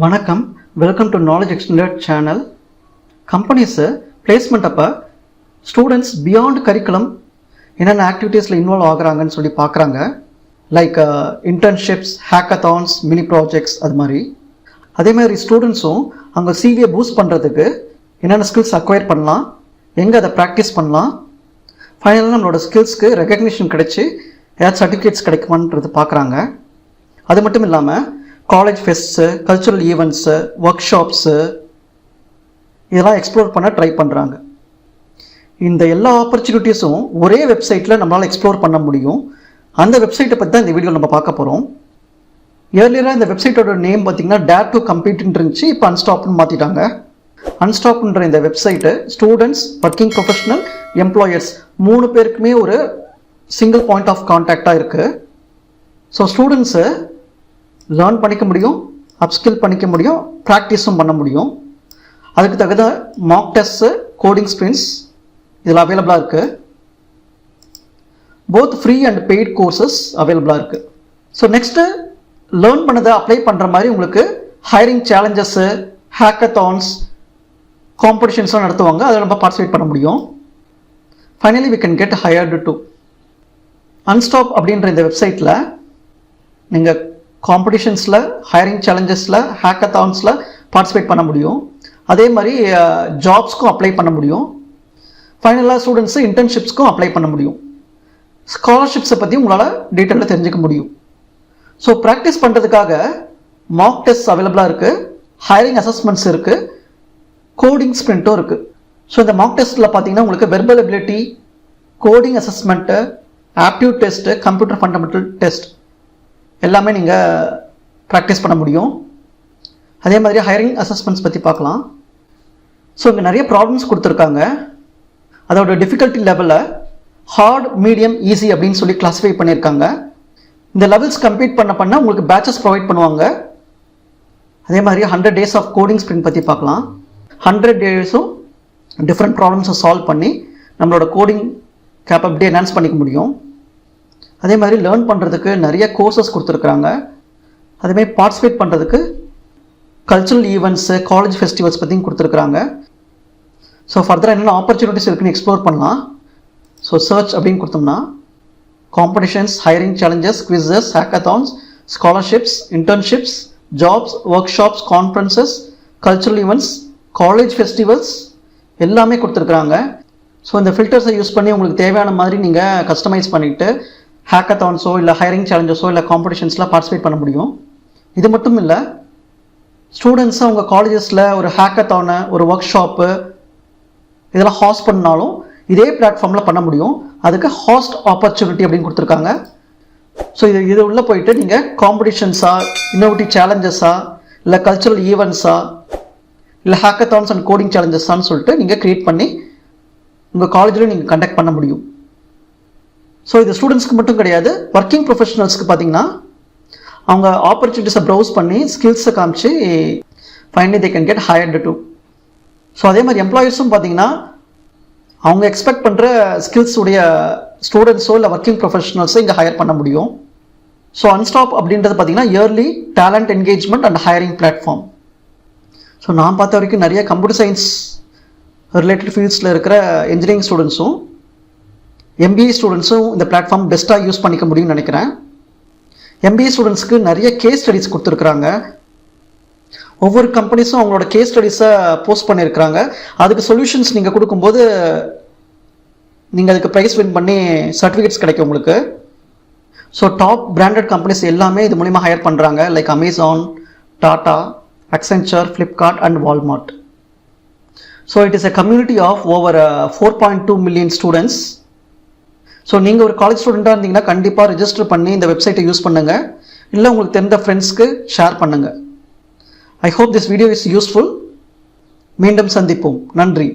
வணக்கம், welcome to knowledge extended channel. Companies placement அப்போ students beyond curriculum என்னென்ன ஆக்டிவிட்டீஸில் involve ஆகுறாங்கன்னு சொல்லி பார்க்குறாங்க. Like internships, hackathons, mini projects, அது மாதிரி. அதேமாதிரி ஸ்டூடெண்ட்ஸும் அவங்க சிவியை பூஸ்ட் பண்ணுறதுக்கு என்னென்ன ஸ்கில்ஸ் அக்வயர் பண்ணலாம், எங்கே அதை ப்ராக்டிஸ் பண்ணலாம், ஃபைனலாக நம்மளோட ஸ்கில்ஸ்க்கு ரெகக்னிஷன் கிடைச்சி ஏதாவது சர்டிஃபிகேட்ஸ் கிடைக்குமான்றது பார்க்குறாங்க. அது மட்டும் இல்லாமல் college fests, cultural events, workshops இதெல்லாம் எக்ஸ்ப்ளோர் பண்ண ட்ரை பண்ணுறாங்க. இந்த எல்லா ஆப்பர்ச்சுனிட்டிஸும் ஒரே வெப்சைட்டில் நம்மளால் எக்ஸ்ப்ளோர் பண்ண முடியும். அந்த வெப்சைட்டை பற்றி தான் இந்த வீடியோவில் நம்ம பார்க்க போகிறோம். ஏர்லியராக இந்த வெப்சைட்டோட நேம் பார்த்திங்கன்னா டேர் டு கம்ப்யூட்னு இருந்துச்சு. இப்போ அன்ஸ்டாப்னு மாற்றிட்டாங்க. அன்ஸ்டாப்ன்ற இந்த website students, working professional, employers 3 பேருக்குமே ஒரு சிங்கிள் பாயிண்ட் ஆஃப் கான்டாக்டாக இருக்குது. ஸோ ஸ்டூடெண்ட்ஸு லேர்ன் பண்ணிக்க முடியும், அப்ஸ்கில் பண்ணிக்க முடியும், ப்ராக்டிஸும் பண்ண முடியும். அதுக்கு தகுந்த மாக் டெஸ்ட்டு, கோடிங் ஸ்பிரிண்ட்ஸ் இதில் அவைலபிளாக இருக்குது. Both free and paid courses அவைலபிளாக இருக்குது. ஸோ நெக்ஸ்ட்டு லேர்ன் பண்ணதை அப்ளை பண்ணுற மாதிரி உங்களுக்கு ஹையரிங் சேலஞ்சஸ்ஸு, ஹேக்கத்தான்ஸ், காம்படிஷன்ஸ்லாம் நடத்துவாங்க. அதில் நம்ம பார்ட்டிசிபேட் பண்ண முடியும். Finally we can get hired to. Unstop அப்படின்ற இந்த வெப்சைட்டில் நீங்கள் காம்படிஷன்ஸில், ஹையரிங் சேலஞ்சஸில், ஹேக்கத்தான்ஸில் பார்ட்டிசிபேட் பண்ண முடியும். அதே மாதிரி ஜாப்ஸ்க்கும் அப்ளை பண்ண முடியும். ஃபைனலாக ஸ்டூடெண்ட்ஸு இன்டர்ன்ஷிப்ஸ்க்கும் அப்ளை பண்ண முடியும். ஸ்காலர்ஷிப்ஸை பற்றி உங்களால் டீட்டெயிலாக தெரிஞ்சுக்க முடியும். ஸோ ப்ராக்டிஸ் பண்ணுறதுக்காக மாக் டெஸ்ட் அவைலபிளாக இருக்குது, ஹையரிங் அசஸ்மெண்ட்ஸ் இருக்குது, கோடிங் ஸ்பிரிண்ட்டும் இருக்குது. ஸோ இந்த மாக் டெஸ்ட்டில் பார்த்தீங்கன்னா உங்களுக்கு verbal ability, coding assessment, aptitude test, computer fundamental test எல்லாமே நீங்கள் ப்ராக்டிஸ் பண்ண முடியும். அதே மாதிரி ஹையரிங் அசஸ்மெண்ட்ஸ் பற்றி பார்க்கலாம். ஸோ இங்கே நிறைய ப்ராப்ளம்ஸ் கொடுத்துருக்காங்க. அதோட டிஃபிகல்ட்டி லெவலில் ஹார்ட், மீடியம், ஈஸி அப்படின்னு சொல்லி கிளாஸிஃபை பண்ணியிருக்காங்க. இந்த லெவல்ஸ் கம்ப்ளீட் பண்ண உங்களுக்கு பேட்சஸ் ப்ரொவைட் பண்ணுவாங்க. அதே மாதிரி 100 days ஆஃப் கோடிங் ஸ்பிரிண்ட் பற்றி பார்க்கலாம். 100 daysம் டிஃப்ரெண்ட் ப்ராப்ளம்ஸை சால்வ் பண்ணி நம்மளோட கோடிங் கேப்பபிலிட்டி என்ஹான்ஸ் பண்ணிக்க முடியும். அதே மாதிரி லேர்ன் பண்ணுறதுக்கு நிறைய கோர்சஸ் கொடுத்துருக்குறாங்க. அதேமாதிரி பார்ட்டிசிபேட் பண்ணுறதுக்கு கல்ச்சுரல் ஈவெண்ட்ஸு, காலேஜ் ஃபெஸ்டிவல்ஸ் பற்றியும் கொடுத்துருக்குறாங்க. ஸோ ஃபர்தராக என்னென்ன ஆப்பர்ச்சுனிட்டிஸ் இருக்குன்னு எக்ஸ்ப்ளோர் பண்ணலாம். ஸோ சர்ச் அப்படின்னு கொடுத்தோம்னா competitions, hiring challenges, quizzes, hackathons, scholarships, internships, jobs, work shops, conferences, cultural events, college festivals எல்லாமே கொடுத்துருக்குறாங்க. ஸோ இந்த ஃபில்டர்ஸை யூஸ் பண்ணி உங்களுக்கு தேவையான மாதிரி நீங்கள் கஸ்டமைஸ் பண்ணிவிட்டு ஹேக்கத்தான்ஸோ இல்லை ஹையரிங் சேலஞ்சஸோ இல்லை காம்படிஷன்ஸில் பார்ட்டிசிபேட் பண்ண முடியும். இது மட்டும் இல்லை, ஸ்டூடெண்ட்ஸை அவங்க காலேஜஸில் ஒரு ஹேக்கத்தானை, ஒரு ஒர்க் ஷாப்பு இதெல்லாம் ஹாஸ்ட் பண்ணாலும் இதே பிளாட்ஃபார்மில் பண்ண முடியும். அதுக்கு ஹாஸ்ட் ஆப்பர்ச்சுனிட்டி அப்படின்னு கொடுத்துருக்காங்க. ஸோ இது உள்ளே போயிட்டு நீங்கள் காம்படிஷன்ஸா, இன்னோவேட்டிவ் சேலஞ்சஸா, இல்லை கல்ச்சுரல் ஈவெண்ட்ஸா, இல்லை ஹேக்கத்தான்ஸ் அண்ட் கோடிங் சேலஞ்சஸான்னு சொல்லிட்டு நீங்கள் க்ரியேட் பண்ணி உங்கள் காலேஜில் நீங்கள் கண்டக்ட் பண்ண முடியும். ஸோ இது ஸ்டூடெண்ட்ஸ்க்கு மட்டும் கிடையாது, ஒர்க்கிங் ப்ரொஃபஷனல்ஸ்க்கு பார்த்தீங்கன்னா அவங்க ஆப்பர்ச்சுனிட்டிஸை ப்ரௌஸ் பண்ணி ஸ்கில்ஸை காமிச்சு finally they can get hired to. So அதே மாதிரி எம்ப்ளாயர்ஸும் பார்த்தீங்கன்னா அவங்க எக்ஸ்பெக்ட் பண்ணுற ஸ்கில்ஸ் உடைய ஸ்டூடெண்ட்ஸோ இல்லை ஒர்க்கிங் ப்ரொஃபஷனல்ஸோ இங்கே ஹையர் பண்ண முடியும். ஸோ அன்ஸ்டாப் அப்படின்றது பார்த்தீங்கன்னா early talent engagement and hiring platform. So நான் பார்த்த வரைக்கும் நிறைய கம்ப்யூட்டர் சயின்ஸ் ரிலேட்டட் ஃபீல்ட்ஸில் இருக்கிற இன்ஜினியரிங் ஸ்டூடெண்ட்ஸும் எம்பிஏ ஸ்டூடெண்ட்ஸும் இந்த பிளாட்ஃபார்ம் பெஸ்ட்டாக யூஸ் பண்ணிக்க முடியும்னு நினைக்கிறேன். எம்பிஏ ஸ்டூடெண்ட்ஸ்க்கு நிறைய கேஸ் ஸ்டடிஸ் கொடுத்துருக்குறாங்க. ஒவ்வொரு கம்பெனிஸும் அவங்களோட கேஸ் ஸ்டடிஸை போஸ்ட் பண்ணியிருக்கிறாங்க. அதுக்கு சொல்யூஷன்ஸ் நீங்கள் கொடுக்கும்போது நீங்கள் அதுக்கு ப்ரைஸ் வின் பண்ணி சர்டிஃபிகேட்ஸ் கிடைக்கும் உங்களுக்கு. ஸோ டாப் பிராண்டட் கம்பெனிஸ் எல்லாமே இது மூலிமா ஹையர் பண்ணுறாங்க. Like Amazon, Tata, Accenture, Flipkart and Walmart. So it is a community of over 4.2 million students. So நீங்கள் ஒரு காலேஜ் ஸ்டூடெண்ட்டாக இருந்தீங்கன்னா கண்டிப்பாக ரிஜிஸ்டர் பண்ணி இந்த வெப்சைட்டை யூஸ் பண்ணுங்கள். இல்லை உங்களுக்கு தெரிந்த ஃப்ரெண்ட்ஸ்க்கு ஷேர் பண்ணுங்கள். I hope this video is useful. மீண்டும் சந்திப்போம். நன்றி.